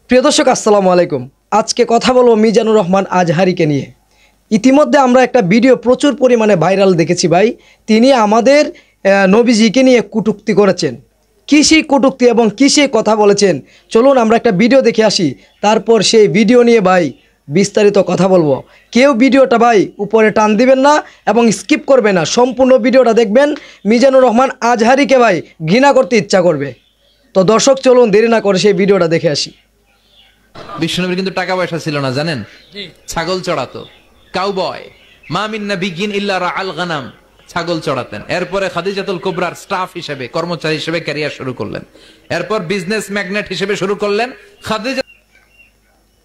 প্রিয় দর্শক আসসালামু আলাইকুম। আজকে কথা বলবো মিজানুর রহমান আজহারীকে নিয়ে। ইতিমধ্যে আমরা একটা ভিডিও প্রচুর পরিমাণে ভাইরাল দেখেছি ভাই। তিনি আমাদের নবীজিকে নিয়ে কটূক্তি করেছেন। কিসে কটূক্তি এবং কিসে কথা বলেছেন, চলুন আমরা একটা ভিডিও দেখে আসি, তারপর সেই ভিডিও নিয়ে ভাই বিস্তারিত কথা বলবো। কেউ ভিডিওটা ভাই উপরে টান দিবেন না এবং স্কিপ করবে না, সম্পূর্ণ ভিডিওটা দেখবেন। মিজানুর রহমান আজহারীকে ভাই ঘৃণা করতে ইচ্ছা করবে। তো দর্শক চলুন দেরি না করে সেই ভিডিওটা দেখে আসি। বিশ্বনবীর কিন্তু টাকা পয়সা ছিল না, জানেন? ছাগল চড়াতো, কাউবয়। মা মিন নাবিয়্যিন ইল্লা রাআল গানাম, ছাগল চড়াতেন। এরপরে খাদিজাতুল কুবরার স্টাফ হিসেবে, কর্মচারী হিসেবে ক্যারিয়ার শুরু করলেন। এরপর বিজনেস ম্যাগনেট হিসেবে শুরু করলেন। খাদিজা।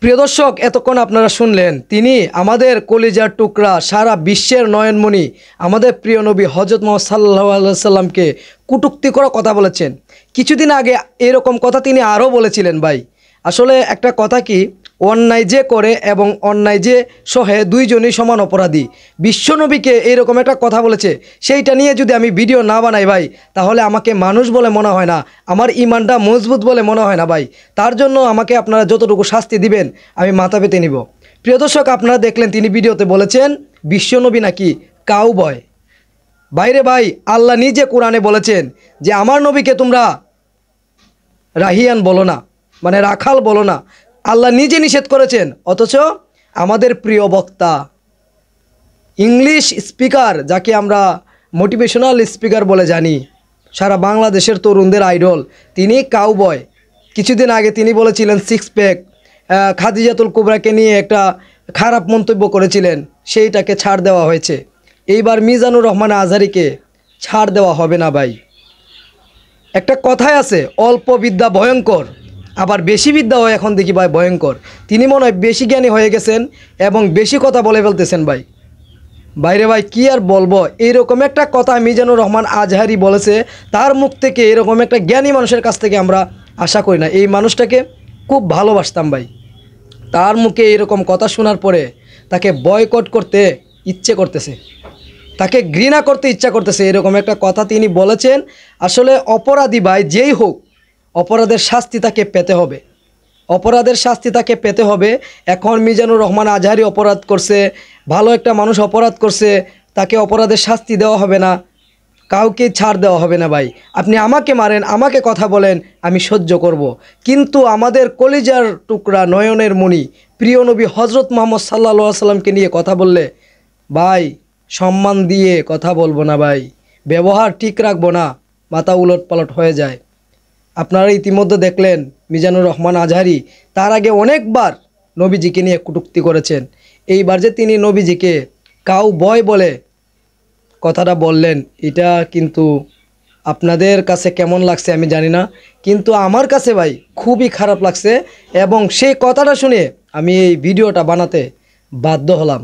প্রিয় দর্শক, এতক্ষণ আপনারা শুনলেন তিনি আমাদের কলিজার টুকরা, সারা বিশ্বের নয়নমণি, আমাদের প্রিয় নবী হযরত মুহাম্মদ সাল্লাল্লাহু আলাইহি সাল্লামকে কটূক্তি করা কথা বলেছেন। কিছুদিন আগে এরকম কথা তিনি আরও বলেছিলেন ভাই। আসলে একটা কথা কি, অন্যায় যে করে এবং অন্যায় যে সহে দুইজনই সমান অপরাধী। বিশ্বনবীকে এইরকম একটা কথা বলেছে, সেইটা নিয়ে যদি আমি ভিডিও না বানাই ভাই, তাহলে আমাকে মানুষ বলে মনে হয় না, আমার ইমানটা মজবুত বলে মনে হয় না ভাই। তার জন্য আমাকে আপনারা যতটুকু শাস্তি দিবেন আমি মাথা পেতে নিব। প্রিয় দর্শক, আপনারা দেখলেন তিনি ভিডিওতে বলেছেন বিশ্বনবী নাকি কাউবয়। বাইরে ভাই, আল্লাহ নিজে কোরআনে বলেছেন যে আমার নবীকে তোমরা রাহিয়ান বলো না, মানে রাখাল বলো না। আল্লাহ নিজে নিষেধ করেছেন, অথচ আমাদের প্রিয় বক্তা, ইংলিশ স্পিকার, যাকে আমরা মোটিভেশনাল স্পিকার বলে জানি, সারা বাংলাদেশের তরুণদের আইডল, তিনি কাউবয়। কিছুদিন আগে তিনি বলেছিলেন সিক্স প্যাক। খাদিজাতুল কুবরাকে নিয়ে একটা খারাপ মন্তব্য করেছিলেন, সেইটাকে ছাড় দেওয়া হয়েছে। এইবার মিজানুর রহমান আজহারীকে ছাড় দেওয়া হবে না ভাই। একটা কথাই আছে, অল্প বিদ্যা ভয়ঙ্কর, আবার বেশি বিদ্যাও এখন দেখি ভাই ভয়ঙ্কর। তিনি মনে হয় বেশি জ্ঞানী হয়ে গেছেন এবং বেশি কথা বলে ফেলতেছেন ভাই। বাইরে ভাই কি আর বলবো, এইরকম একটা কথা মিজানুর রহমান আজহারী বলেছে, তার মুখ থেকে এরকম একটা জ্ঞানী মানুষের কাছ থেকে আমরা আশা করি না। এই মানুষটাকে খুব ভালোবাসতাম ভাই, তার মুখে এরকম কথা শোনার পরে তাকে বয়কট করতে ইচ্ছে করতেছে, তাকে ঘৃণা করতে ইচ্ছা করতেছে। এরকম একটা কথা তিনি বলেছেন। আসলে অপরাধী ভাই যেই হোক, অপরাধের শাস্তি তাকে পেতে হবে, অপরাধের শাস্তি তাকে পেতে হবে। এখন মিজানুর রহমান আজহারী অপরাধ করছে, ভালো একটা মানুষ অপরাধ করছে, তাকে অপরাধের শাস্তি দেওয়া হবে না, কাউকে ছাড় দেওয়া হবে না ভাই। আপনি আমাকে মারেন, আমাকে কথা বলেন, আমি সহ্য করব। কিন্তু আমাদের কলিজার টুকরা, নয়নের মণি, প্রিয় নবী হযরত মুহাম্মদ সাল্লাল্লাহু আলাইহি সাল্লামকে নিয়ে কথা বললে ভাই সম্মান দিয়ে কথা বলবো না ভাই, ব্যবহার ঠিক রাখবো না, মাথা উলট পালট হয়ে যায়। আপনারা ইতিমধ্যে দেখলেন মিজানুর রহমান আজহারী তার আগে অনেকবার নবীজিকে নিয়ে কটূক্তি করেছেন। এইবার যে তিনি নবীজিকে কাউ বয় বলে কথাটা বললেন, এটা কিন্তু আপনাদের কাছে কেমন লাগছে আমি জানি না, কিন্তু আমার কাছে ভাই খুবই খারাপ লাগছে। এবং সেই কথাটা শুনে আমি এই ভিডিওটা বানাতে বাধ্য হলাম।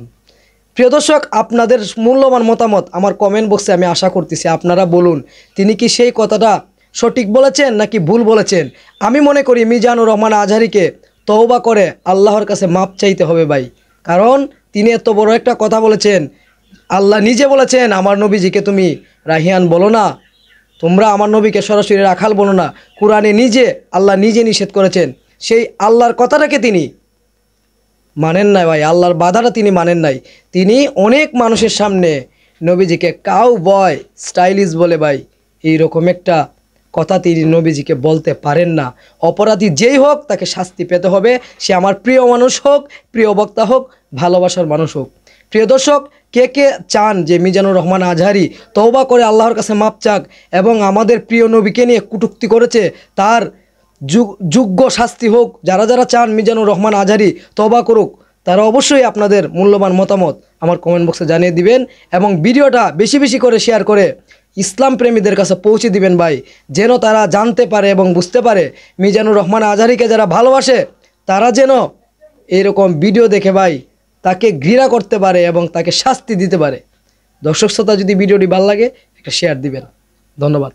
প্রিয় দর্শক, আপনাদের মূল্যবান মতামত আমার কমেন্ট বক্সে আমি আশা করতেছি। আপনারা বলুন তিনি কি সেই কথাটা সঠিক বলেছেন নাকি ভুল বলেছেন। আমি মনে করি মিজানুর রহমান আজহারীকে তওবা করে আল্লাহর কাছে মাপ চাইতে হবে ভাই, কারণ তিনি এত বড় একটা কথা বলেছেন। আল্লাহ নিজে বলেছেন আমার নবীজিকে তুমি রাহিয়ান বলো না, তোমরা আমার নবীকে সরাসরি রাখাল বলো না। কোরআনে নিজে আল্লাহ নিজে নিষেধ করেছেন, সেই আল্লাহর কথাটাকে তিনি মানেন নাই ভাই, আল্লাহর বাধাটা তিনি মানেন নাই। তিনি অনেক মানুষের সামনে নবীজিকে কাউ বয়, স্টাইলিশ বলে ভাই, এইরকম একটা কথা তিনি নবীজিকে বলতে পারেন না। অপরাধী যেই হোক তাকে শাস্তি পেতে হবে, সে আমার প্রিয় মানুষ হোক, প্রিয় বক্তা হোক, ভালোবাসার মানুষ হোক। প্রিয় দর্শক, কে কে চান যে মিজানুর রহমান আজহারী তওবা করে আল্লাহর কাছে মাপ চাক এবং আমাদের প্রিয় নবীকে নিয়ে কটূক্তি করেছে তার যোগ্য শাস্তি হোক? যারা যারা চান মিজানুর রহমান আজহারী তওবা করুক, তারা অবশ্যই আপনাদের মূল্যবান মতামত আমার কমেন্ট বক্সে জানিয়ে দিবেন এবং ভিডিওটা বেশি বেশি করে শেয়ার করে ইসলাম প্রেমীদের কাছে পৌঁছে দিবেন ভাই, যেন তারা জানতে পারে এবং বুঝতে পারে মিজানুর রহমান আজহারীকে যারা ভালোবাসে তারা যেন এরকম ভিডিও দেখে ভাই তাকে ঘৃণা করতে পারে এবং তাকে শাস্তি দিতে পারে। দর্শক শ্রোতা, যদি ভিডিওটি ভালো লাগে একটা শেয়ার দিবেন। ধন্যবাদ।